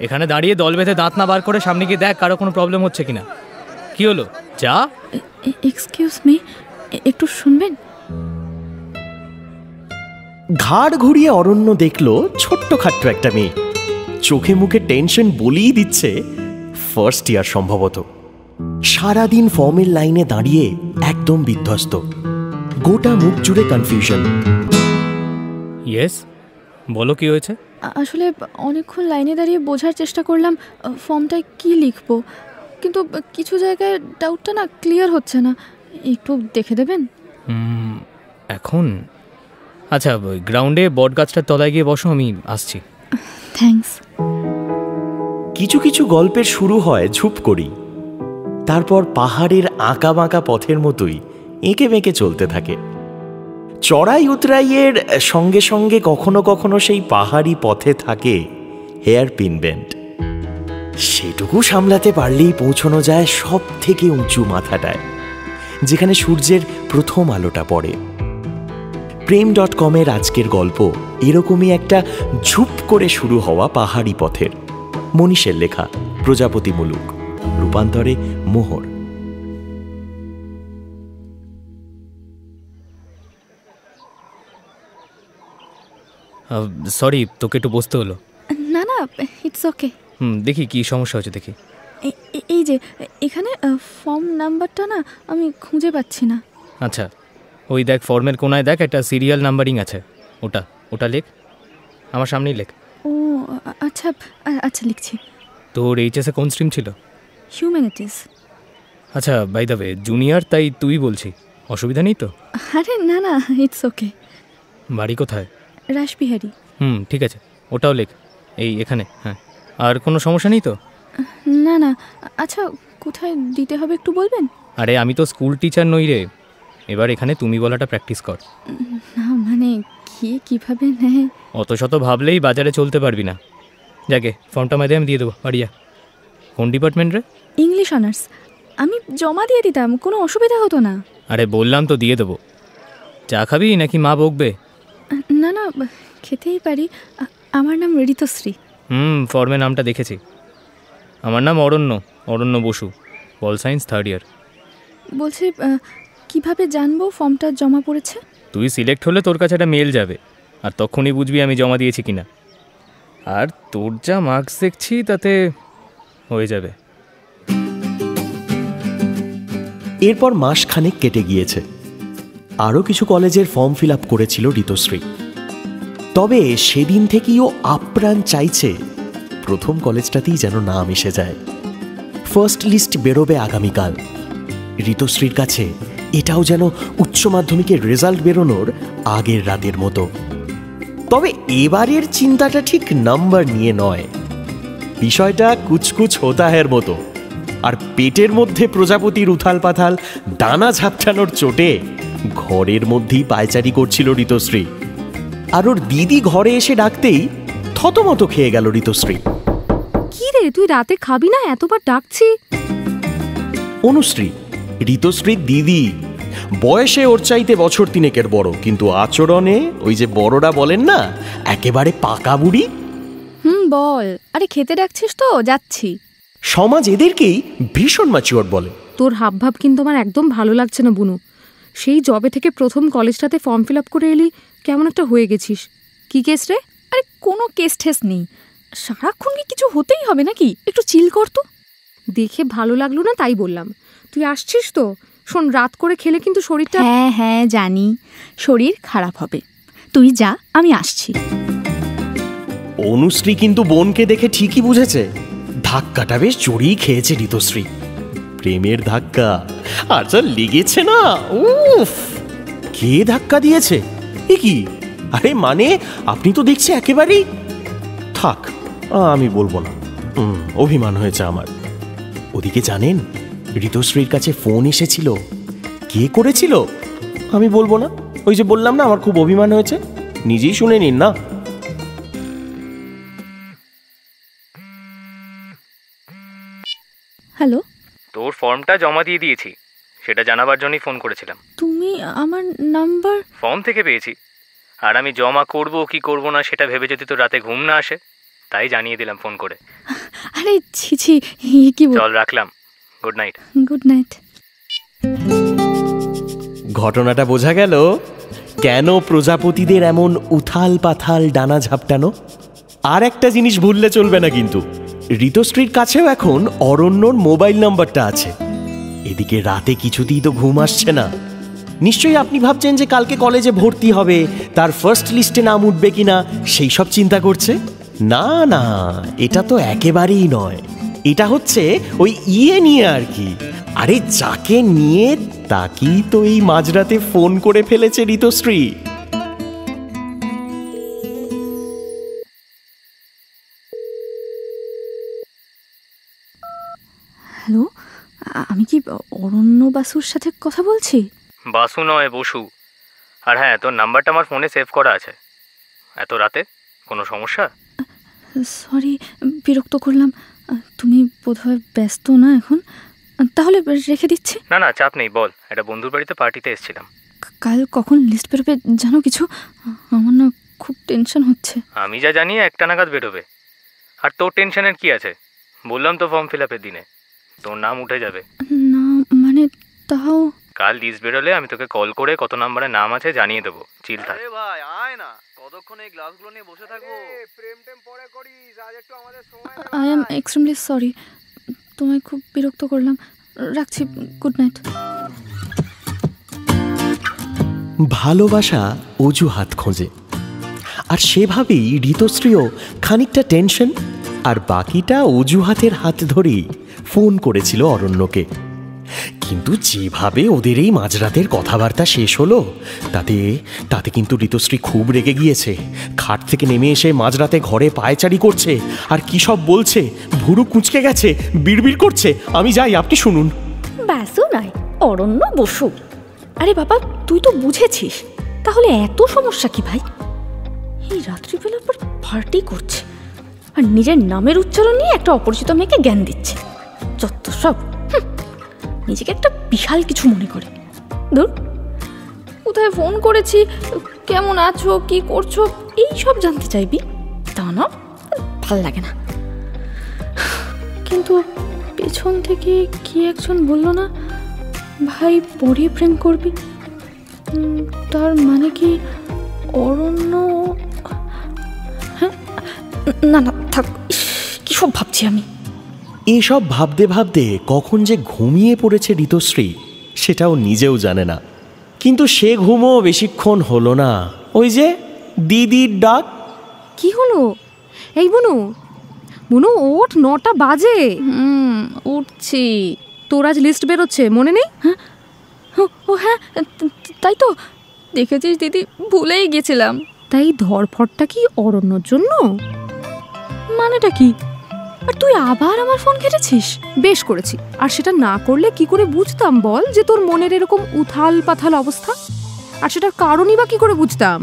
এখানে দাঁড়িয়ে দল বেঁধে দাঁত না বার করে সামনে গিয়ে দেখ কারো কোনো প্রবলেম হচ্ছে কিনা। কি হলো? যা। এক্সকিউজ মি, একটু শুনবেন? ঘাড় ঘুরিয়ে অরণ্য দেখলো ছোট্টখাট্ট একটা মেয়ে, চোখে মুখে টেনশন বলেই দিচ্ছে ফার্স্ট ইয়ার সম্ভবত। সারাদিন ফর্মের লাইনে দাঁড়িয়ে একদম বিধ্বস্ত, গোটা মুখ জুড়ে কনফিউশন। ইয়েস, বলো কি হয়েছে? আসলে অনেকক্ষণ লাইনে দাঁড়িয়ে বোঝার চেষ্টা করলাম ফর্মটায় কি লিখবো, কিন্তু কিছু জায়গায় ডাউটটা না ক্লিয়ার হচ্ছে না। একটু দেখে দেবেন? এখন? আচ্ছা, গ্রাউন্ডে বট গাছটার তলায় গিয়ে বসো, আমি আসছি। থ্যাঙ্কস। কিছু কিছু গল্পের শুরু হয় ঝুপ করি, তারপর পাহাড়ের আঁকা বাঁকা পথের মতোই এঁকে বেঁকে চলতে থাকে। চড়াই উতরাইয়ের সঙ্গে সঙ্গে কখনো কখনো সেই পাহাড়ি পথে থাকে হেয়ার পিন বেন্ড। সেটুকু সামলাতে পারলেই পৌঁছানো যায় সব থেকে উঁচু মাথাটায়, যেখানে সূর্যের প্রথম আলোটা পড়ে। প্রেম.com-এর আজকের গল্প এরকমই একটা ঝুপ করে শুরু হওয়া পাহাড়ি পথের। মনীষের লেখা, প্রজাপতি মুলুক, রূপান্তরে মোহর। সরি, তোকে একটু বসতে হলো। না না, ইটস ওকে। দেখি কি সমস্যা হচ্ছে দেখি। এই যে এখানে ফর্ম নাম্বারটা না আমি খুঁজে পাচ্ছি না। আচ্ছা, ওই দেখ ফর্মের কোনায় দেখ একটা সিরিয়াল নাম্বারিং আছে, ওটা ওটা লেখ, আমার সামনেই লেখ। ও আচ্ছা আচ্ছা, লিখছি। তোর এইচএসে কোন স্ট্রিম ছিল? হিউম্যানিটিস। আচ্ছা, বাই দ্য ওয়ে, জুনিয়র তাই তুই বলছি, অসুবিধা নেই তো? আরে না না, ইটস ওকে। বাড়ি কোথায়? রাসবিহারী। ঠিক আছে, ওটাও লেখ, এই এখানে। হ্যাঁ, আর কোনো সমস্যা নেই তো? না না। আচ্ছা, কোথায় দিতে হবে একটু বলবেন? আরে আমি তো স্কুল টিচার নই রে, এবার এখানে তুমি বলাটা প্র্যাকটিস কর। না মানে কে কীভাবে নেয় অত শত ভাবলেই বাজারে চলতে পারবি না। যাকে ফর্মটা মাঝে আমি দিয়ে দেবো, বাড়িয়া। কোন ডিপার্টমেন্ট রে? English honours. আমি জমা দিয়ে দিতাম, কোনো অসুবিধা হতো না। আরে বললাম তো দিয়ে দেবো। চা খাবি নাকি মা বকবে? না না, খেতেই পারি। আমার নাম ঋতুশ্রী। ফর্মে নামটা দেখেছি। আমার নাম Aranya, Aranya Basu, pol science third year. বলছি, কিভাবে জানবো ফর্মটা জমা পড়েছে? তুই সিলেক্ট হলে তোর কাছে একটা মেল যাবে, আর তখনই বুঝবি আমি জমা দিয়েছি কিনা। আর তোর যা মার্কস দেখছি তাতে হয়ে যাবে। এরপর মাসখানেক কেটে গিয়েছে। আরও কিছু কলেজের ফর্ম ফিল আপ করেছিল ঋতুশ্রী। তবে সেদিন থেকেই ও আপ্রাণ চাইছে প্রথম কলেজটাতেই যেন নাম এসে যায়। ফার্স্ট লিস্ট বেরোবে আগামীকাল। ঋতুশ্রীর কাছে এটাও যেন উচ্চ মাধ্যমিকের রেজাল্ট বেরোনোর আগের রাতের মতো। তবে এবারের চিন্তাটা ঠিক নাম্বার নিয়ে নয়, বিষয়টা কুচকুচ হোতাহের মতো। আর পেটের মধ্যে প্রজাপতির উথাল পাথাল ডানা ঝাপটানোর চোটে ঘরের মধ্যেই পায়চারি করছিল ঋতুশ্রী। আর ওর দিদি ঘরে এসে ডাকতেই থতমত খেয়ে গেল ঋতুশ্রী। কি রে, তুই রাতে খাবি না? এতবার ডাকছি। অনুশ্রী, ঋতুশ্রীর দিদি, বয়সে ওর চাইতে বছর তিনেকের বড়, কিন্তু আচরণে ওই যে বড়রা বলেন না, একেবারে পাকা বুড়ি। বল। আরে খেতে ডাকছিস তো? যাচ্ছি। সমাজ এদেরকেই ভীষণ ম্যাচিওর বলে। তোর হাবভাব কিন্তু আমার একদম ভালো লাগছে না বুনু। সেই জবে থেকে প্রথম কলেজটাতে ফর্ম ফিল আপ করে এলি, কেমন একটা হয়ে গেছিস। কি কেস রে? আরে কোনো কেস ঠেস নেই, সারাক্ষণ কি কিছু হতেই হবে নাকি? একটু চিল কর তো। দেখে ভালো লাগলো না তাই বললাম। তুই আসছিস তো? শোন, রাত করে খেলে কিন্তু শরীরটা... হ্যাঁ হ্যাঁ জানি, শরীর খারাপ হবে। তুই যা, আমি আসছি। অনুশ্রী কিন্তু বোনকে দেখে ঠিকই বুঝেছে ধাক্কাটা বেশ জোরেই খেয়েছে ঋতুশ্রী। প্রেমের ধাক্কা, আর যা লেগেছে না, উফ! কে ধাক্কা দিয়েছে? এ কি? আরে মানে আপনি তো দেখছি একেবারেই... থাক, আমি বলবো না, অভিমান হয়েছে আমার। ওদিকে জানেন, ঋতুশ্রীর কাছে ফোন এসেছিল। কে করেছিল আমি বলবো না, ওই যে বললাম না আমার খুব অভিমান হয়েছে, নিজেই শুনে নিন না। হ্যালো, তোর ফর্মটা জমা দিয়ে দিয়েছি, সেটা জানাবার জন্যই ফোন করেছিলাম। তুমি আমার নাম্বার ফর্ম থেকে পেয়েছি, আর আমি জমা করব কি করব না সেটা ভেবে যদি তোর রাতে ঘুম না আসে, তাই জানিয়ে দিলাম ফোন করে। আরে ছি ছি, কি চল রাখলাম, গুড নাইট। Good night. ঘটনাটা বোঝা গেল কেন প্রজাপতিদের এমন উথাল পাথাল ডানা ঝাপটানো। আর একটা জিনিস ভুললে চলবে না কিন্তু, ঋতুশ্রীর কাছেও এখন অরণ্যর মোবাইল নাম্বারটা আছে। এদিকে রাতে কিছুতেই তো ঘুম আসছে না। নিশ্চয়ই আপনি ভাবছেন যে কালকে কলেজে ভর্তি হবে, তার ফার্স্ট লিস্টে নাম উঠবে কিনা সেই সব চিন্তা করছে। না না, এটা তো একেবারেই নয়। এটা হচ্ছে ওই নিয়ে আর কি। আরে যাকে নিয়ে তাকেই তো এই মাঝরাতে ফোন করে ফেলেছে ঋতুশ্রী। হ্যালো, আমি কি অরণ্য বাসুর সাথে কথা বলছি? বাসু নয়, বসু। আর হ্যাঁ, তোর নাম্বারটা আমার ফোনে সেভ করা আছে। এত রাতে কোনো সমস্যা? সরি, বিরক্ত করলাম। তুমি বোধহয় ব্যস্ত না এখন, তাহলে রেখে দিচ্ছি। না না, চাপ নেই, বল। একটা বন্ধুর বাড়িতে পার্টিতে এসেছিলাম। কাল কখন লিস্ট বেরোবে জানো কিছু? আমার না খুব টেনশন হচ্ছে। আমি যা জানি 1টা নাগাদ বেরোবে। আর তোর টেনশনের কি আছে? বললাম তো ফর্ম ফিল আপের দিনে তোর নাম উঠে যাবে। না মানে তাও কাল লিস্ট বেরোলে আমি তোকে কল করে কত নম্বরে নাম আছে জানিয়ে দেবো। চিল থাক। আরে ভাই আয় না, কতক্ষণ এই গ্লাসগুলো নিয়ে বসে থাকবো? প্রেম টেম পরে করিস, আজ একটু আমাদের সময় দে। আই এম এক্সট্রিমলি সরি, তোমায় খুব বিরক্ত করলাম। রাখছি, গুড নাইট। ভালোবাসা অজুহাত খোঁজে, আর সেভাবেই ঋতুশ্রীও খানিকটা টেনশন আর বাকিটা অজুহাতের হাত ধরেই ফোন করেছিল অরণ্যকে। কিন্তু যেভাবে ওদের এই মাঝরাতের কথাবার্তা শেষ হলো, তাতে কিন্তু ঋতুশ্রী খুব রেগে গিয়েছে। খাট থেকে নেমে এসে মাঝরাতে ঘরে পায়চারি করছে, আর কী সব বলছে। ভুরু কুঁচকে গেছে, বিড়বিড় করছে। আমি যাই, আপনি শুনুন। বাসু নয়, অরণ্য বসু। আরে বাবা, তুই তো বুঝেছিস, তাহলে এত সমস্যা কি ভাই? এই রাত্রিবেলার পর পার্টি করছে আর নিজের নামের উচ্চারণ নিয়ে একটা অপরিচিত মেয়েকে জ্ঞান দিচ্ছে। যত সব, নিজেকে একটা বিশাল কিছু মনে করে। ধুর, কোথায় ফোন করেছি, কেমন আছো, কি করছো, এই সব জানতে চাইবি? তা না, ভাল লাগে না। কিন্তু পেছন থেকে কি একজন বললো না, ভাই পরে প্রেম করবি। তার মানে কি অরণ্য? হ্যাঁ, না না থাক, কি সব ভাবছি আমি। এসব ভাবতে ভাবতে কখন যে ঘুমিয়ে পড়েছে ঋতুশ্রী সেটাও নিজেও জানে না। কিন্তু সে ঘুমও বেশিক্ষণ হলো না। ওই যে দিদির ডাক। কি হলো? এই বুনু, বুনু ওঠ, 9টা বাজে। উঠছি। তোর আজ লিস্ট বেরোচ্ছে, মনে নেই? হ্যাঁ, ও হ্যাঁ, তাই তো। দেখেছিস দিদি, ভুলেই গেছিলাম। তাই ধরফরটা কি অরণ্যর জন্য? মানেটা কি? আর তুই আবার আমার ফোন কেটেছিস? বেশ করেছি। আর সেটা না করলে কি করে বুঝতাম বল যে তোর মনের এরকম উথাল পাথাল অবস্থা? আর সেটার কারণই বা কি করে বুঝতাম?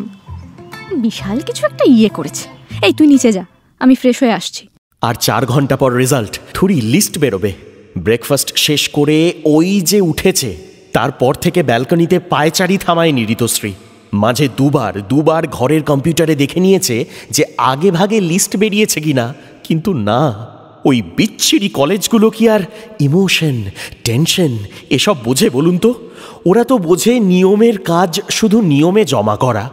বিশাল কিছু একটা করেছে। এই তুই নিচে যা, আমি ফ্রেশ হয়ে আসছি। আর 4 ঘন্টা পর রেজাল্ট, থুড়ি লিস্ট বেরোবে। ব্রেকফাস্ট শেষ করে ওই যে উঠেছে, তারপর থেকে ব্যালকনিতে পায়চারি থামায়নি ঋতুশ্রী। মাঝে দুবার ঘরের কম্পিউটারে দেখে নিয়েছে যে আগে ভাগে লিস্ট বেরিয়েছে কিনা, কিন্তু না। ওই বিচ্ছিরি কলেজগুলো কি আর ইমোশন, টেনশন এসব বোঝে বলুন তো? ওরা তো বোঝে নিয়মের কাজ শুধু নিয়মে জমা করা।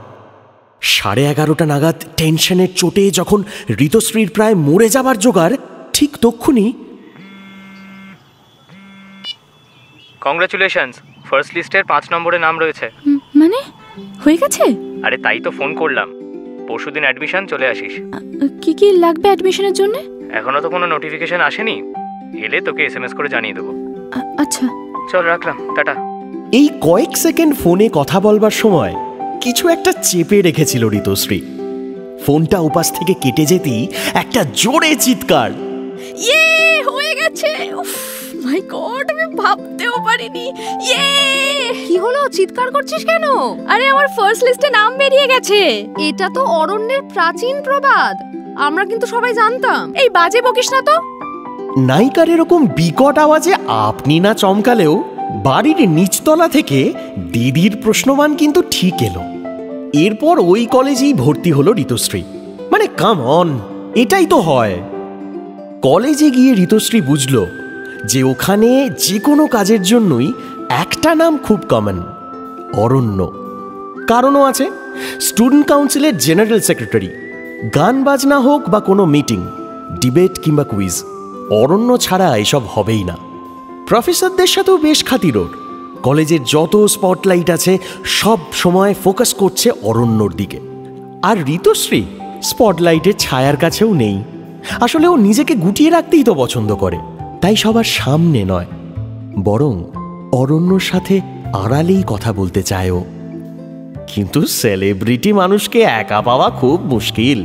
11:30 নাগাদ টেনশনের চোটে যখন ঋতুশ্রীর প্রায় মরে যাবার জোগাড়, ঠিক তক্ষুনি কংগ্রাচুলেশনস, ফার্স্ট লিস্টের 5 নম্বরে নাম রয়েছে। মানে হয়ে গেছে? আরে তাই তো ফোন করলাম। পরশুদিন অ্যাডমিশন চলে আসিস। কি কি লাগবে অ্যাডমিশনের জন্য? এখনো তো কোনো নোটিফিকেশন আসেনি, এলে তোকে SMS করে জানিয়ে দেবো। আচ্ছা চল রাখলাম, টাটা। এই কয়েক সেকেন্ড ফোনে কথা বলবার সময় কিছু একটা চেপে রেখেছিল ঋতুশ্রী। ফোনটা উপাস থেকে কেটে যেতেই একটা জোরে চিৎকার। ইয়ে, হয়ে গেছে! উফ মাই গড, আমি ভাবতেও পারিনি। ইয়ে! কি হলো? চিৎকার করছিস কেন? আরে আমার ফার্স্ট লিস্টে নাম বেরিয়ে গেছে। এটা তো অরণ্যের প্রাচীন প্রবাদ, আমরা কিন্তু সবাই জানতাম। এই বাজে বকিস না তো। নায়িকার এরকম বিকট আওয়াজে আপনি না চমকালেও বাড়ির নিচতলা থেকে দিদির প্রশ্নমান কিন্তু ঠিক এলো। এরপর ওই কলেজেই ভর্তি হলো ঋতুশ্রী। মানে কাম অন, এটাই তো হয়। কলেজে গিয়ে ঋতুশ্রী বুঝল যে ওখানে যে কোনো কাজের জন্যই একটা নাম খুব কমন, অরণ্য। কারণও আছে। স্টুডেন্ট কাউন্সিলের জেনারেল সেক্রেটারি। গান বাজনা হোক বা কোনো মিটিং, ডিবেট কিংবা কুইজ, অরণ্য ছাড়া এসব হবেই না। প্রফেসরদের সাথেও বেশ খাতির ওর। কলেজের যত স্পটলাইট আছে সব সময় ফোকাস করছে অরণ্যর দিকে। আর ঋতুশ্রী স্পটলাইটের ছায়ার কাছেও নেই। আসলে ও নিজেকে গুটিয়ে রাখতেই তো পছন্দ করে, তাই সবার সামনে নয়, বরং অরণ্যর সাথে আড়ালেই কথা বলতে চায় ও। কিন্তু সেলিব্রিটি মানুষকে একা পাওয়া খুব মুশকিল।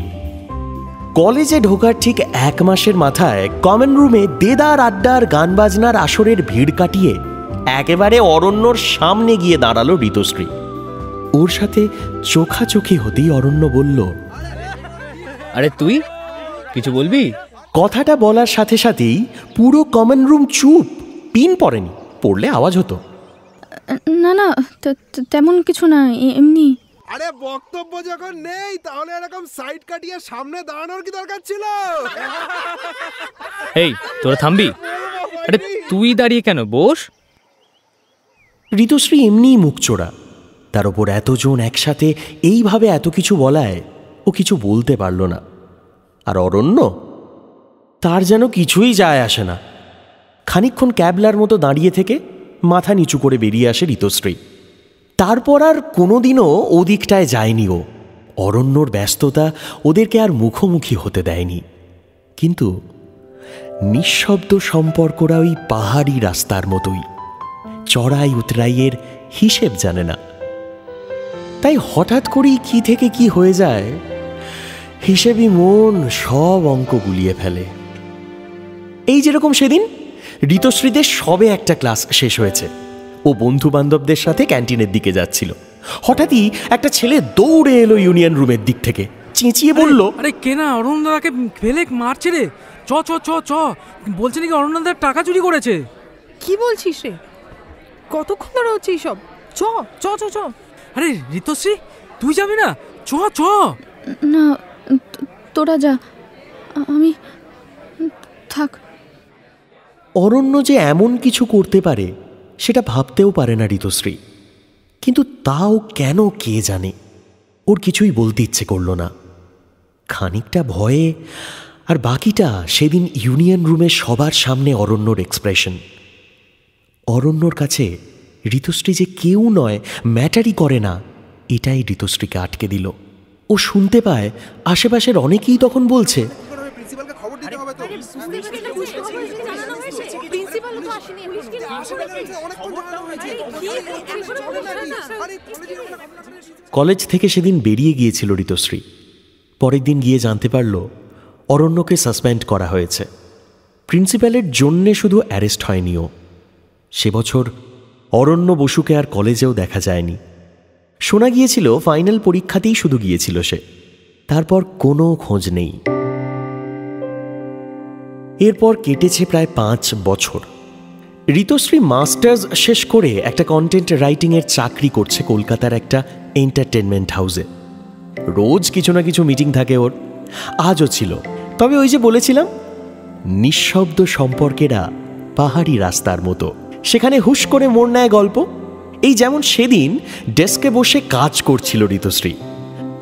কলেজে ঢোকার ঠিক 1 মাসের মাথায় কমন রুমে দেদার আড্ডার গান বাজনার আসরের ভিড় কাটিয়ে একেবারে অরণ্যর সামনে গিয়ে দাঁড়ালো ঋতুশ্রী। ওর সাথে চোখাচোখি হতেই অরণ্য বলল, আরে তুই কিছু বলবি? কথাটা বলার সাথে সাথেই পুরো কমন রুম চুপ। পিন পড়েনি, পড়লে আওয়াজ হতো। না না, তেমন কিছু না, এমনি। আরে বক্তব্য যখন নেই তাহলে এরকম সাইড কাটিয়ে সামনে দাঁড়ানোর কি দরকার ছিল? এই তোরা থামবি? আরে তুই দাঁড়িয়ে কেন, বস। ঋতুশ্রী এমনিই মুখ চোরা, তার ওপর এতজন একসাথে এইভাবে এত কিছু বলায় ও কিছু বলতে পারল না। আর অরণ্য, তার যেন কিছুই যায় আসে না। খানিকক্ষণ ক্যাবলার মতো দাঁড়িয়ে থেকে মাথা নিচু করে বেরিয়ে আসে ঋতুশ্রী। তারপর আর কোনোদিনও ওদিকটায় যায়নি ও। অরণ্যর ব্যস্ততা ওদেরকে আর মুখোমুখি হতে দেয়নি। কিন্তু নিঃশব্দ সম্পর্করা ওই পাহাড়ি রাস্তার মতোই, চড়াই উতরাইয়ের হিসেব জানে না। তাই হঠাৎ করেই কি থেকে কি হয়ে যায়, হিসেবই মন সব অঙ্ক গুলিয়ে ফেলে। এই যেরকম সেদিন ঋতুশ্রীদের সবে একটা ক্লাস শেষ হয়েছে। ও বন্ধু বান্ধবদের সাথে ক্যান্টিনের দিকে যাচ্ছিল। হঠাৎই একটা ছেলে দৌড়ে এলো ইউনিয়ন রুমের দিক থেকে, চেঁচিয়ে বলল, আরে কেনা অরুণদাকে ফেলে মারছে রে, চ চ চ চ, বলছে নাকি অরুণদার টাকা চুরি করেছে। কি বলছিস রে? কতক্ষণ ধরে হচ্ছে এইসব? চ চ চ চ। আরে ঋতুশ্রী, তুই যাবি না? চ চ। না, তোরা যা, আমি থাক। অরণ্য যে এমন কিছু করতে পারে সেটা ভাবতেও পারে না ঋতুশ্রী। কিন্তু তাও কেন কে জানে, ওর কিছুই বলতে ইচ্ছে করল না। খানিকটা ভয়ে, আর বাকিটা সেদিন ইউনিয়ন রুমে সবার সামনে অরণ্যর এক্সপ্রেশন। অরণ্যর কাছে ঋতুশ্রী যে কেউ নয়, ম্যাটারই করে না, এটাই ঋতুশ্রীকে আটকে দিল। ও শুনতে পায় আশেপাশের অনেকেই তখন বলছে, প্রিন্সিপালকে খবর দিতে হবে তো। কলেজ থেকে সেদিন বেরিয়ে গিয়েছিল ঋতুশ্রী। পরের দিন গিয়ে জানতে পারল অরণ্যকে সাসপেন্ড করা হয়েছে। প্রিন্সিপালের জন্যে শুধু অ্যারেস্ট হয়নি ও। সে বছর অরণ্য বসুকে আর কলেজেও দেখা যায়নি। শোনা গিয়েছিল ফাইনাল পরীক্ষাতেই শুধু গিয়েছিল সে, তারপর কোনো খোঁজ নেই। এরপর কেটেছে প্রায় 5 বছর। ঋতুশ্রী মাস্টার্স শেষ করে একটা কন্টেন্ট রাইটিংয়ের চাকরি করছে কলকাতার একটা এন্টারটেনমেন্ট হাউসে। রোজ কিছু না কিছু মিটিং থাকে ওর, আজও ছিল। তবে ওই যে বলেছিলাম, নিঃশব্দ সম্পর্কেরা পাহাড়ি রাস্তার মতো, সেখানে হুশ করে মোড় নেয় গল্প। এই যেমন সেদিন ডেস্কে বসে কাজ করছিল ঋতুশ্রী,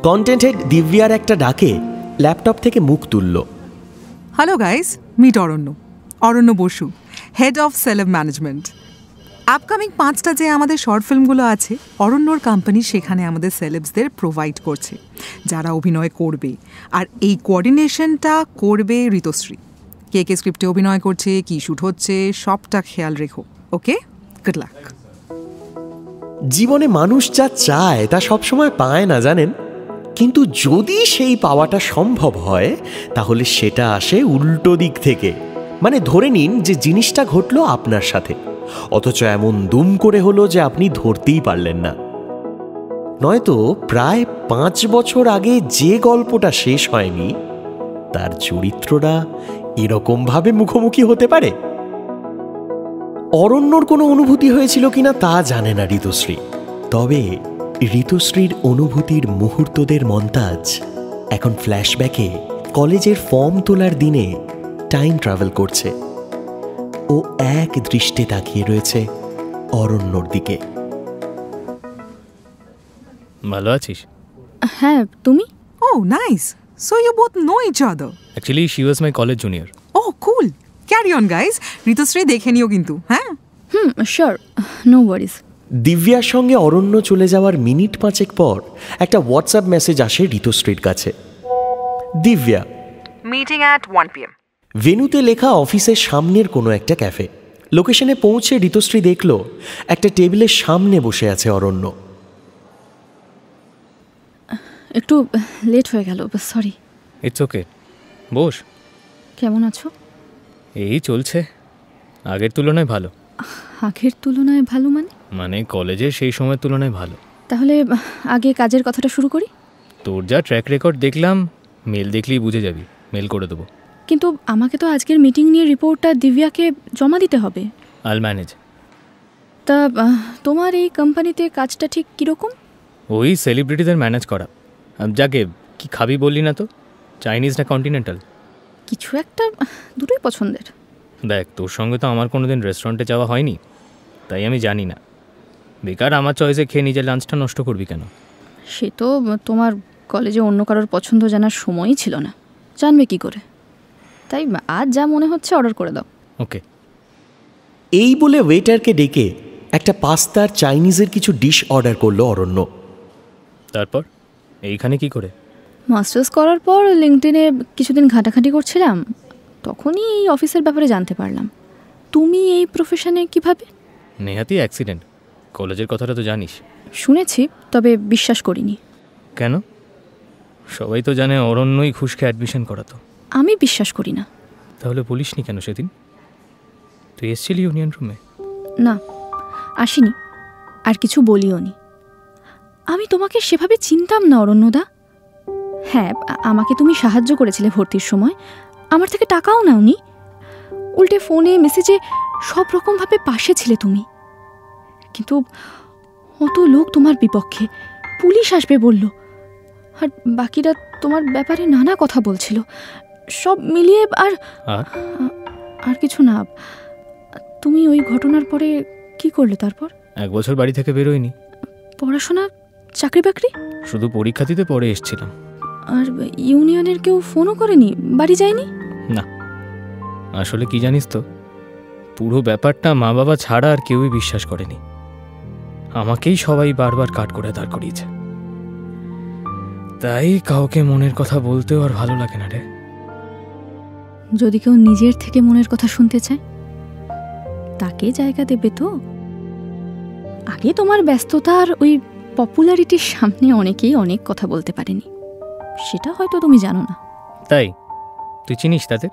কন্টেন্ট হেড দিব্যার একটা ডাকে ল্যাপটপ থেকে মুখ তুলল। Hello guys, meet Aranya Basu, head of celeb management. Upcoming 5টা যে আমাদের শর্ট ফিল্মগুলো আছে, অরণ্যর কোম্পানি সেখানে আমাদের সেলেবসদের প্রোভাইড করছে যারা অভিনয় করবে, আর এই কোঅর্ডিনেশনটা করবে ঋতুশ্রী। কে কে স্ক্রিপ্টে অভিনয় করছে, কি শ্যুট হচ্ছে, সবটা খেয়াল রেখো। ওকে, গুড লাক। জীবনে মানুষ যা চায় তা সবসময় পায় না জানেন, কিন্তু যদি সেই পাওয়াটা সম্ভব হয় তাহলে সেটা আসে উল্টো দিক থেকে। মানে ধরে নিন যে জিনিসটা ঘটলো আপনার সাথে, অথচ এমন দুম করে হলো যে আপনি ধরতেই পারলেন না। নয়তো প্রায় 5 বছর আগে যে গল্পটা শেষ হয়নি তার চরিত্রটা এরকমভাবে মুখোমুখি হতে পারে। অরণ্যর কোনো অনুভূতি হয়েছিল কিনা তা জানে না ঋতুশ্রী, তবে ঋতুশ্রীর অনুভূতির মুহূর্তদের মন্তাজ এখন ফ্ল্যাশব্যাকে কলেজের ফর্ম তোলার দিনে টাইম ট্রাভেল করছে। ও এক দৃষ্টে তাকিয়ে রয়েছে অরণ্যর দিকে। ভালো আছিস? হ্যাঁ, তুমি? Oh, nice. So you both know each other. Actually she was my college junior. Oh, cool. Carry on, guys. Ritushree দেখে নিও কিন্তু, হ্যাঁ? Sure, no worries. দিব্যার সঙ্গে অরণ্য চলে যাওয়ার মিনিট 5 পর একটা হোয়াটসঅ্যাপ মেসেজ আসে ঋতুশ্রীর কাছে। Divya, meeting at 1 PM. ভেন্যুতে লেখা অফিসের সামনের কোনো একটা ক্যাফে। লোকেশনে পৌঁছে ঋতুশ্রী দেখল একটা টেবিলের সামনে বসে আছে অরণ্য। একটু লেট হয়ে গেল, সরি। ইটস ওকে, বস। কেমন আছো? এই চলছে, আগের তুলনায় ভালো। আগের তুলনায় ভালো মানে কলেজের সেই সময়ের তুলনায় ভালো। তাহলে আগে কাজের কথাটা শুরু করি। তোর যা ট্র্যাক রেকর্ড দেখলাম, মেল দেখলেই বুঝে যাবি, মেল করে দেবো। কিন্তু আমাকে তো আজকের মিটিং নিয়ে রিপোর্টটা দিব্যাকে জমা দিতে হবে। আল ম্যানেজ। তা তোমার এই কোম্পানিতে কাজটা ঠিক কীরকম? ওই সেলিব্রিটিদের ম্যানেজ করা। যাকে কি খাবি বললি না তো, চাইনিজ না কন্টিনেন্টাল? কিছু একটা, দুটোই পছন্দের। দেখ, তোর সঙ্গে তো আমার কোনো দিন রেস্টুরেন্টে যাওয়া হয়নি, তাই আমি জানি না। বেকার আমার চয়েসে খেয়ে নিজের লাঞ্চটা নষ্ট করবি কেন? সে তো তোমার কলেজে অন্য কারোর পছন্দ জানার সময়ই ছিল না, জানবে কি করে? তাই আজ যা মনে হচ্ছে অর্ডার করে দাও। ওকে। এই বলে ওয়েটারকে ডেকে একটা পাস্তার চাইনিজের কিছু ডিশ অর্ডার করলো অরণ্য। তারপর এইখানে কি করে? মাস্টার্স করার পর লিঙ্কডইনে কিছুদিন ঘাটাঘাটি করছিলাম, তখনই এই অফিসের ব্যাপারে জানতে পারলাম। তুমি এই প্রফেশনে কিভাবে? নেহাতি অ্যাক্সিডেন্ট। কলেজের কথাটা তো জানিস। শুনেছি, তবে বিশ্বাস করিনি। কেন? সবাই তো জানে অরণ্যই ঘুষকে অ্যাডমিশন করাতো। আমি বিশ্বাস করি না। তাহলে বলিসনি কেন সেদিন? তুই এসছিলি ইউনিয়ন রুমে? না, আসিনি, আর কিছু বলিও নি। আমি তোমাকে সেভাবে চিনতাম না অরণ্যদা। হ্যাঁ, আমাকে তুমি সাহায্য করেছিলে ভর্তির সময়, আমার থেকে টাকাও নাওনি, উল্টে ফোনে মেসেজে সব রকমভাবে পাশে ছিলে তুমি। কিন্তু অত লোক তোমার বিপক্ষে, পুলিশ আসবে বলল, আর বাকিরা তোমার ব্যাপারে নানা কথা বলছিল। সব মিলিয়ে আর কিছু না। তুমি ওই ঘটনার পরে কি করলে তারপর? 1 বছর বাড়ি থেকে বেরোয়নি। পড়াশোনা, চাকরি বাকরি? শুধু পরীক্ষা দিতে পরে এসেছিলাম। আর ইউনিয়নের কেউ ফোনও করেনি, বাড়ি যায়নি? না, আসলে কি জানিস তো, পুরো ব্যাপারটা মা বাবা ছাড়া আর কেউই বিশ্বাস করেনি। আমাকেই সবাই বারবার কাট করে দাঁড় করিয়েছে। তাই কাউকে মনের কথা বলতেও আর ভালো লাগে না রে। যদি কেউ নিজের থেকে মনের কথা শুনতে চায়, তাকে জায়গা দেবে তো। আগে তোমার ব্যস্ততার ওই পপুলারিটির সামনে অনেকেই অনেক কথা বলতে পারেনি, সেটা হয়তো তুমি জানো না। তাই তুই চিনিস তাদের?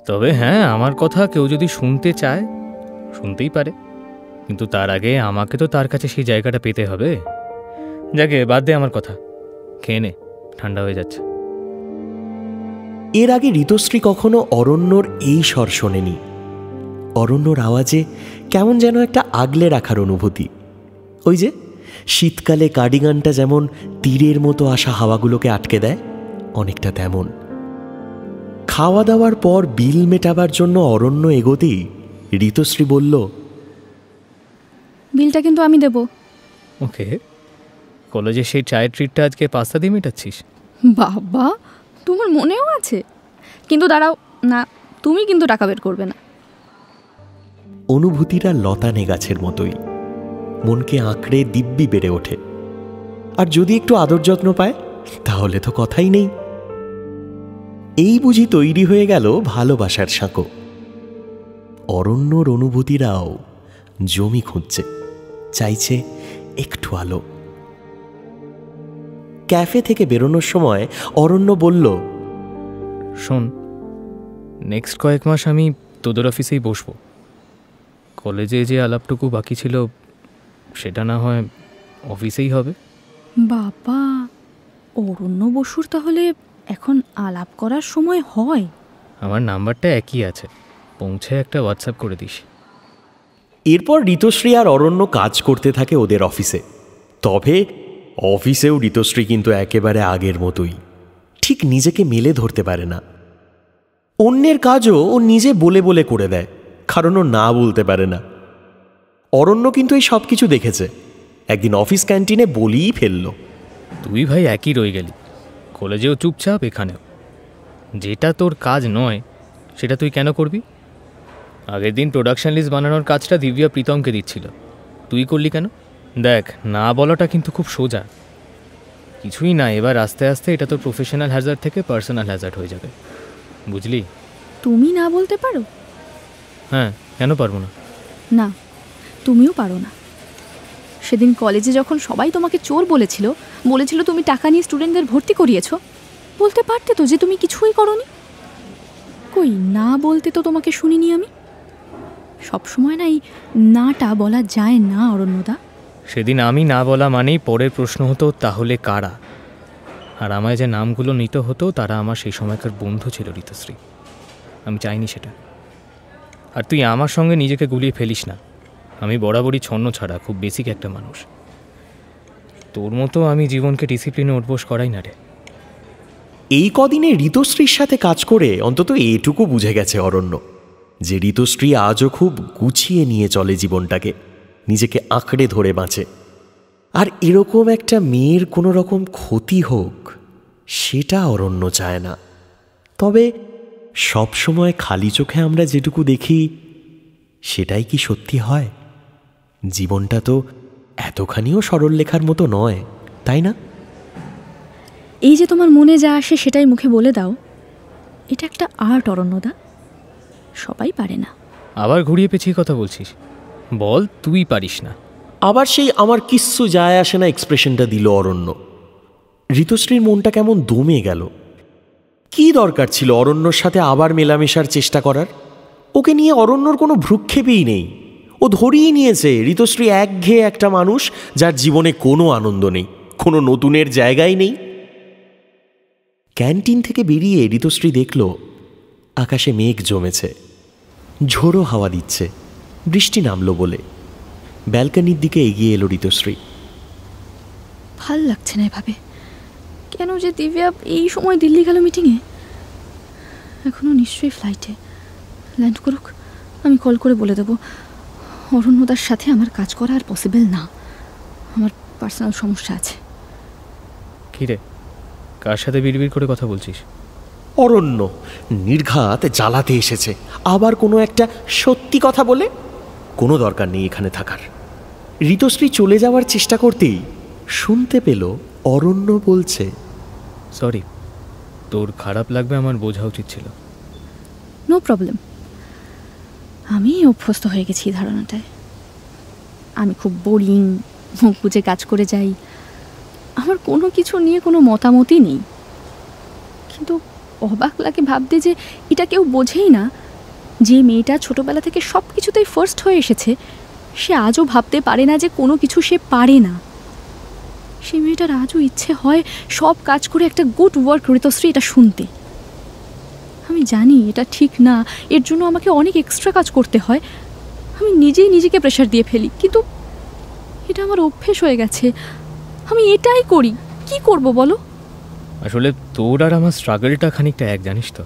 তবে হ্যাঁ, আমার কথা কেউ যদি শুনতে চায় শুনতেই পারে, কিন্তু তার আগে আমাকে তো তার কাছে সেই জায়গাটা পেতে হবে। যাকে বাদ দে আমার কথা, খেয়ে নে, ঠান্ডা হয়ে যাচ্ছে। এর আগে ঋতুশ্রী কখনো অরণ্যর এই স্বর শোনেনি। অরণ্যর আওয়াজে কেমন যেন একটা আগলে রাখার অনুভূতি। ওই যে শীতকালে কার্ডিগানটা যেমন তীরের মতো আসা হাওয়াগুলোকে আটকে দেয়, অনেকটা তেমন। খাওয়া দাওয়ার পর বিল মেটাবার জন্য অরণ্য এগোতেই ঋতুশ্রী বলল, বিলটা কিন্তু আমি দেব। ওকে। কলেজে সেই চায়ের ট্রিটটা আজকে পাস্তা দিয়ে মেটাচ্ছিস? বাবা, তোমার মনেও আছে। কিন্তু দাঁড়াও না, তুমি কিন্তু টাকা বের করবে না। অনুভূতিরা লতানে গাছের মতোই, মনকে আঁকড়ে দিব্যি বেড়ে ওঠে। আর যদি একটু আদর যত্ন পায় তাহলে তো কথাই নেই। এই বুঝি তৈরি হয়ে গেল ভালোবাসার সাঁকো। অরণ্যর অনুভূতিরাও জমি খুঁজছে, চাইছে একটু আলো। ক্যাফে থেকে বেরোনোর সময় অরণ্য বলল, শোন, নেক্সট কয়েক মাস আমি তোদের অফিসেই বসবো। কলেজে যে আলাপটুকু বাকি ছিল সেটা না হয় অফিসেই হবে। বাবা, অরণ্য বসুর তাহলে এখন আলাপ করার সময় হয়? আমার নাম্বারটা একই আছে, পৌঁছে একটা হোয়াটসঅ্যাপ করে দিস। এরপর ঋতুশ্রী আর অরণ্য কাজ করতে থাকে ওদের অফিসে। তবে অফিসেও ঋতুশ্রী কিন্তু একেবারে আগের মতোই, ঠিক নিজেকে মেলে ধরতে পারে না। অন্যের কাজও ও নিজে বলে বলে করে দেয়, কারণ ও না বলতে পারে না। অরণ্য কিন্তু এই সব কিছু দেখেছে, একদিন অফিস ক্যান্টিনে বলেই ফেলল। তুই ভাই একই রয়ে গেলি, কলেজেও চুপচাপ, এখানেও। যেটা তোর কাজ নয় সেটা তুই কেন করবি? আগের দিন প্রোডাকশন লিস্ট বানানোর কাজটা দিব্যা প্রীতমকে দিচ্ছিল, তুই করলি কেন? দেখ, না বলাটা কিন্তু খুব সোজা। কিছুই না, এবার আস্তে আস্তে এটা তোর প্রফেশনাল হ্যাজার্ড থেকে পার্সোনাল হ্যাজার্ড হয়ে যাবে, বুঝলি? তুমি না বলতে পারো? হ্যাঁ, কেন পারবো না? না, তুমিও পারো না। সেদিন কলেজে যখন সবাই তোমাকে চোর বলেছিল তুমি টাকা নিয়ে স্টুডেন্টদের ভর্তি করিয়েছো, বলতে পারতে তো যে তুমি কিছুই করোনি। কই, না বলতে তো তোমাকে শুনিনি আমি। সবসময় না এই নাটা বলা যায় না অরণ্যদা। সেদিন আমি না বলা মানেই পরের প্রশ্ন হতো তাহলে কারা, আর আমায় যে নামগুলো নিতে হতো তারা আমার সেই সময়কার বন্ধু ছিল ঋতুশ্রী। আমি চাইনি সেটা। আর তুই আমার সঙ্গে নিজেকে গুলিয়ে ফেলিস না, আমি বরাবরই ছন্ন ছাড়া খুব বেসিক একটা মানুষ। তোর মতো আমি জীবনকে ডিসিপ্লিনে উঠবোস করাই না রে। এই কদিনে ঋতুশ্রীর সাথে কাজ করে অন্তত এটুকু বুঝে গেছে অরণ্য, যে ঋতুশ্রী আজও খুব গুছিয়ে নিয়ে চলে জীবনটাকে, নিজেকে আঁকড়ে ধরে বাঁচে। আর এরকম একটা মেয়ের কোনো রকম ক্ষতি হোক সেটা অরণ্য চায় না। তবে সবসময় খালি চোখে আমরা যেটুকু দেখি সেটাই কি সত্যি হয়? জীবনটা তো এতখানিও সরল লেখার মতো নয়, তাই না? এই যে তোমার মনে যা আসে সেটাই মুখে বলে দাও, এটা একটা আর্ট অরণ্যদা, সবাই পারে না। আবার ঘুরিয়ে পেঁচিয়ে কথা বলছিস, বল তুই পারিস না। আবার সেই আমার কিচ্ছু যায় আসে না এক্সপ্রেশনটা দিল অরণ্য। ঋতুশ্রীর মনটা কেমন দমে গেল। কি দরকার ছিল অরণ্যর সাথে আবার মেলামেশার চেষ্টা করার? ওকে নিয়ে অরণ্যর কোনো ভ্রুক্ষেপই নেই। ও ধরিয়ে নিয়েছে ঋতুশ্রী একঘেয়ে একটা মানুষ, যার জীবনে কোনো আনন্দ নেই, কোনো নতুনের জায়গায় নেই। ক্যান্টিন থেকে বেরিয়ে ঋতুশ্রী দেখল আকাশে মেঘ জমেছে, ঝোড়ো হাওয়া দিচ্ছে, বৃষ্টি নামলো বলে। ব্যালকনির দিকে এগিয়ে এলো ঋতুশ্রী। ভাল লাগছে না এভাবে। কেন যে দিব্যা এই সময় দিল্লি গেল মিটিংয়ে? এখনো নিশ্চয়ই ফ্লাইটে। ল্যান্ড করুক, আমি কল করে বলে দেবো অরণ্যদার সাথে আমার কাজ করা আর পসিবল না, আমার পার্সোনাল সমস্যা আছে। কী রে, কার সাথে বিড়বিড় করে কথা বলছিস? অরণ্য নির্ঘাত জ্বালাতে এসেছে, আবার কোনো একটা সত্যি কথা বলে। কোনো দরকার নেই এখানে থাকার। ঋতুশ্রী চলে যাওয়ার চেষ্টা করতেই শুনতে পেল অরণ্য বলছে, সরি, তোর খারাপ লাগবে আমার বোঝা উচিত ছিল। নো প্রবলেম, আমি অভ্যস্ত হয়ে গেছি এই ধারণাটায়। আমি খুব বোরিং, মুখ বুঝে কাজ করে যাই, আমার কোনো কিছু নিয়ে কোনো মতামতই নেই। কিন্তু অবাক লাগে ভাবতে যে এটা কেউ বোঝেই না, যে মেয়েটা ছোটবেলা থেকে সব কিছুতেই ফার্স্ট হয়ে এসেছে, সে আজও ভাবতে পারে না যে কোনো কিছু সে পারে না। সেই মেয়েটার আজও ইচ্ছে হয় সব কাজ করে একটা গুড ওয়ার্ক ঋতুশ্রী এটা শুনতে। আমি জানি এটা ঠিক না, এর জন্য আমাকে অনেক এক্সট্রা কাজ করতে হয়, আমি নিজেই নিজেকে প্রেশার দিয়ে ফেলি, কিন্তু এটা আমার অভ্যেস হয়ে গেছে, আমি এটাই করি। কি করব বলো? আসলে তোর আর আমার স্ট্রাগলটা খানিকটা এক, জানিস তো।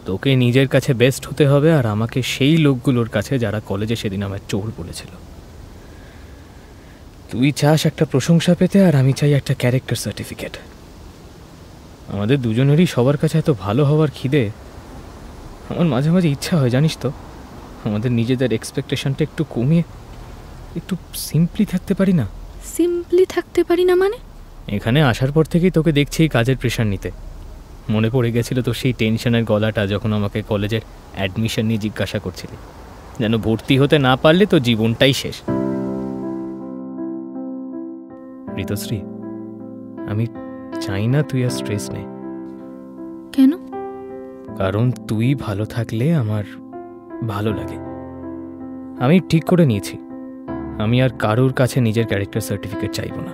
তোকে নিজের কাছে বেস্ট হতে হবে, আর আমাকে সেই লোকগুলোর কাছে যারা কলেজে সেদিন আমার চোর বলেছিল। তুই চাস একটা প্রশংসা পেতে, আর আমি চাই একটা ক্যারেক্টার সার্টিফিকেট। আমাদের দুজনেরই সবার কাছে এত ভালো হওয়ার খিদে। আমার মাঝে মাঝে ইচ্ছা হয়, জানিস তো, আমাদের নিজেদের এক্সপেকটেশনটা একটু কমিয়ে একটু সিম্পলি থাকতে পারি না। সিম্পলি থাকতে পারি না মানে? এখানে আসার পর থেকেই তোকে দেখছি কাজের প্রেশার নিতে। মনে পড়ে গেছিল তো সেই টেনশনের গলাটা যখন আমাকে কলেজের অ্যাডমিশন নিয়ে জিজ্ঞাসা করছিলি, যেন ভর্তি হতে না পারলে তো জীবনটাই শেষ। ঋতুশ্রী, আমি চাই না তুই আর স্ট্রেস নে। কেন? কারণ তুই ভালো থাকলে আমার ভালো লাগে। আমি ঠিক করে নিয়েছি, আমি আর কারোর কাছে নিজের ক্যারেক্টার সার্টিফিকেট চাইব না,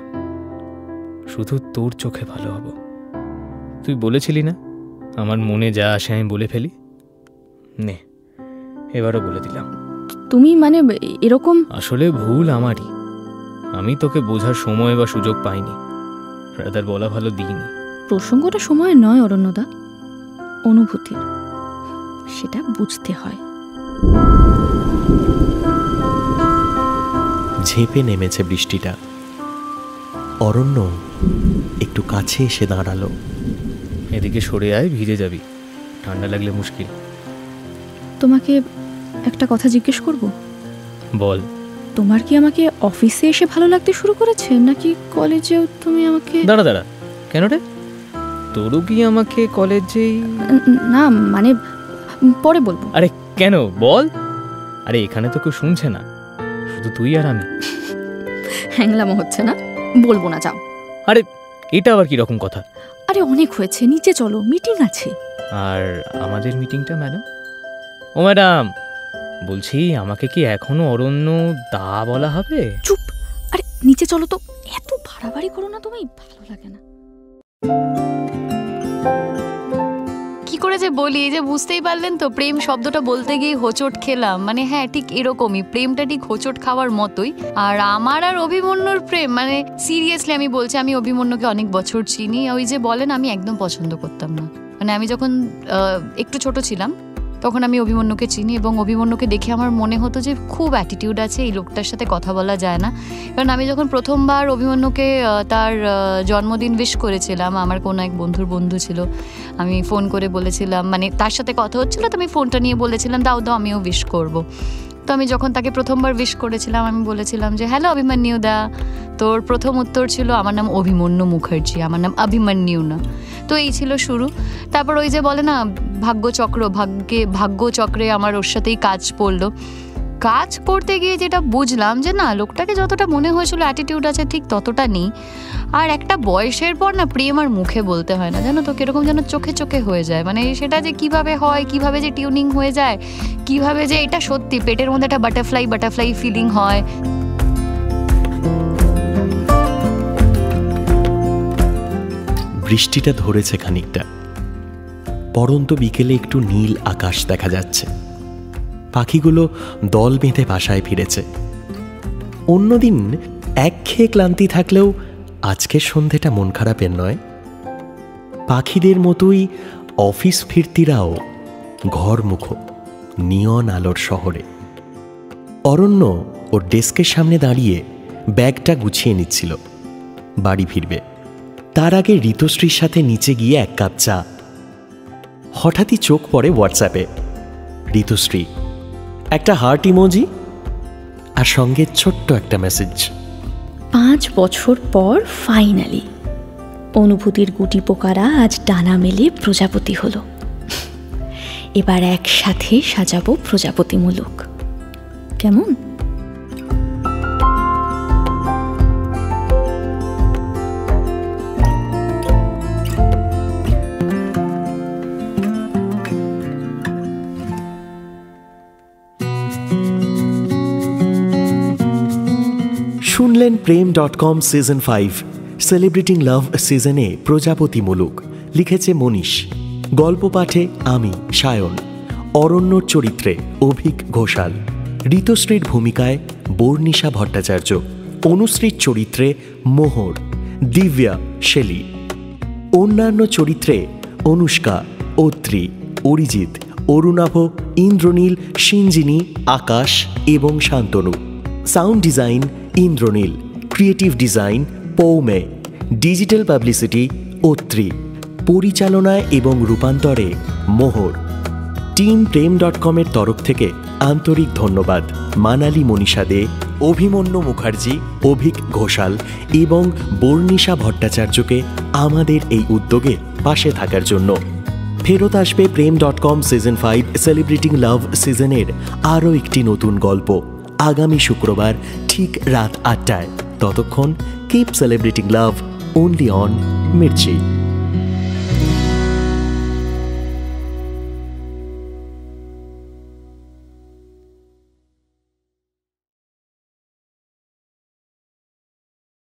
শুধু তোর চোখে ভালো হব। তুই বলেছিলি না আমার মনে যা আসে আমি বলে ফেলি, নে এবারও বলে দিলাম। তুমি মানে এরকম? আসলে ভুল আমারই, আমি তোকে বোঝার সময় বা সুযোগ পাইনি, রাদার বলা ভালো দিইনি। প্রসঙ্গটা সময় নয় অরণ্যদা, অনুভূতির, সেটা বুঝতে হয়। ঝেঁপে নেমেছে বৃষ্টিটা। অরণ্য একটু কাছে এসে দাঁড়ালো। এদিকে সরে আয়, ভিজে যাবি, ঠান্ডা লাগলে মুশকিল। তোমাকে একটা কথা জিজ্ঞেস করব? বল। তোমার কি আমাকে অফিসে এসে ভালো লাগতে শুরু করেছে, নাকি কলেজেও তুমি আমাকে? দাঁড়া দাঁড়া, কেন রে? তোরও কি আমাকে কলেজেই? না মানে পরে বলবো। আরে কেন বল। আরে এখানে তো কেউ শুনছে না, শুধু তুই আর আমি। হ্যাংলামো হচ্ছে না, বলবো না, যাও। আরে এটা আবার কি রকম কথা? আরে অনেক হয়েছে, নিচে চলো, মিটিং আছে। আর আমাদের মিটিংটা ম্যাডাম? ও ম্যাডাম, বলছি আমাকে কি এখনো অরণ্য দা বলা হবে? চুপ, আরে নিচে চলো তো, এত বাড়াবাড়ি করো না, তোমায় ভালো লাগে না। কি করে যে বলি, এই যে বুঝতেই পারলেন তো, প্রেম শব্দটা বলতে গিয়ে হোঁচট খেলাম। মানে হ্যাঁ, ঠিক এরকমই, প্রেমটা ঠিক হোঁচট খাওয়ার মতোই। আর আমার আর অভিমন্যুর প্রেম, মানে সিরিয়াসলি আমি বলছি, আমি অভিমন্যুকে অনেক বছর চিনি। ওই যে বলেন, আমি একদম পছন্দ করতাম না। মানে আমি যখন একটু ছোট ছিলাম তখন আমি অভিমন্যুকে চিনি, এবং অভিমন্যুকে দেখে আমার মনে হতো যে খুব অ্যাটিটিউড আছে, এই লোকটার সাথে কথা বলা যায় না। কারণ আমি যখন প্রথমবার অভিমন্যুকে তার জন্মদিন উইশ করেছিলাম, আমার কোনো এক বন্ধু ছিল, আমি ফোন করে বলেছিলাম, মানে তার সাথে কথা হচ্ছিলো, তো আমি ফোনটা নিয়ে বলেছিলাম দাও দাও আমিও উইশ করব। তো আমি যখন তাকে প্রথমবার উইশ করেছিলাম, আমি বলেছিলাম যে হ্যালো অভিমন্যু দা। তোর প্রথম উত্তর ছিল আমার নাম অভিমন্যু মুখার্জি, আমার নাম অভিমন্যু না। তো এই ছিল শুরু। তারপর ওই যে বলে না ভাগ্যচক্রে আমার ওর সাথেই কাজ পড়লো। কাজ করতে গিয়ে যেটা বুঝলাম যে না, লোকটাকে যতটা মনে হয়েছিল অ্যাটিটিউড আছে, ঠিক ততটা নেই। আর একটা বয়সের পর না, প্রেম আর মুখে বলতে হয় না, জানো তো, কিরকম যেন চোখে চোখে হয়ে যায়। মানে সেটা যে কিভাবে হয়, কিভাবে যে টিউনিং হয়ে যায়, কিভাবে যে এটা সত্যি পেটের মধ্যে একটা বাটারফ্লাই ফিলিং হয়। বৃষ্টিটা ধরেছে খানিকটা। পড়ন্ত বিকেলে একটু নীল আকাশ দেখা যাচ্ছে। পাখিগুলো দল বেঁধে বাসায় ফিরেছে। অন্যদিন একঘেয়ে ক্লান্তি থাকলেও আজকের সন্ধেটা মন খারাপের নয়। পাখিদের মতোই অফিস ফিরতিরাও ঘরমুখো নিয়ন আলোর শহরে। অরণ্য ওর ডেস্কের সামনে দাঁড়িয়ে ব্যাগটা গুছিয়ে নিচ্ছিল, বাড়ি ফিরবে। তার আগে ঋতুশ্রীর সাথে নিচে গিয়ে এক কাপ চা। হঠাৎই চোখ পড়ে হোয়াটসঅ্যাপে। ঋতুশ্রী, একটা হার্ট ইমোজি আর সঙ্গে ছোট্ট একটা মেসেজ। 5 বছর পর ফাইনালি অনুভূতির গুটি পোকারা আজ ডানা মেলে প্রজাপতি হলো। এবার একসাথে সাজাবো প্রজাপতিমূলক। কেমন? শুনলেন প্রেম.com সিজন 5 সেলিব্রেটিং লাভ সিজনে প্রজাপতিমূলক। লিখেছে মনীষ। গল্প পাঠে আমি সায়ন। অরণ্যর চরিত্রে অভিক ঘোষাল, ঋতুশ্রীর ভূমিকায় বর্ণিশা ভট্টাচার্য, অনুশ্রীর চরিত্রে মোহর, দিব্যা, শেলি। অন্যান্য চরিত্রে অনুষ্কা, অত্রি, অরিজিৎ, অরুণাভ, ইন্দ্রনীল, সিঞ্জিনী, আকাশ এবং Shantanu. Sound design Indranil, creative design পৌমে, ডিজিটাল পাবলিসিটি অত্রি, পরিচালনায় এবং রূপান্তরে মোহর। টিম প্রেম.com-এর তরফ থেকে আন্তরিক ধন্যবাদ মানালি মনীষা দে, অভিমন্যু মুখার্জি, অভিক ঘোষাল এবং বর্ণিশা ভট্টাচার্যকে আমাদের এই উদ্যোগে পাশে থাকার জন্য। ফেরত আসবে প্রেম.com সিজন 5 সেলিব্রেটিং লাভ সিজনের আরও একটি নতুন গল্প আগামী শুক্রবার ঠিক রাত 8টায়। ততক্ষণ keep celebrating love only on Mirchi.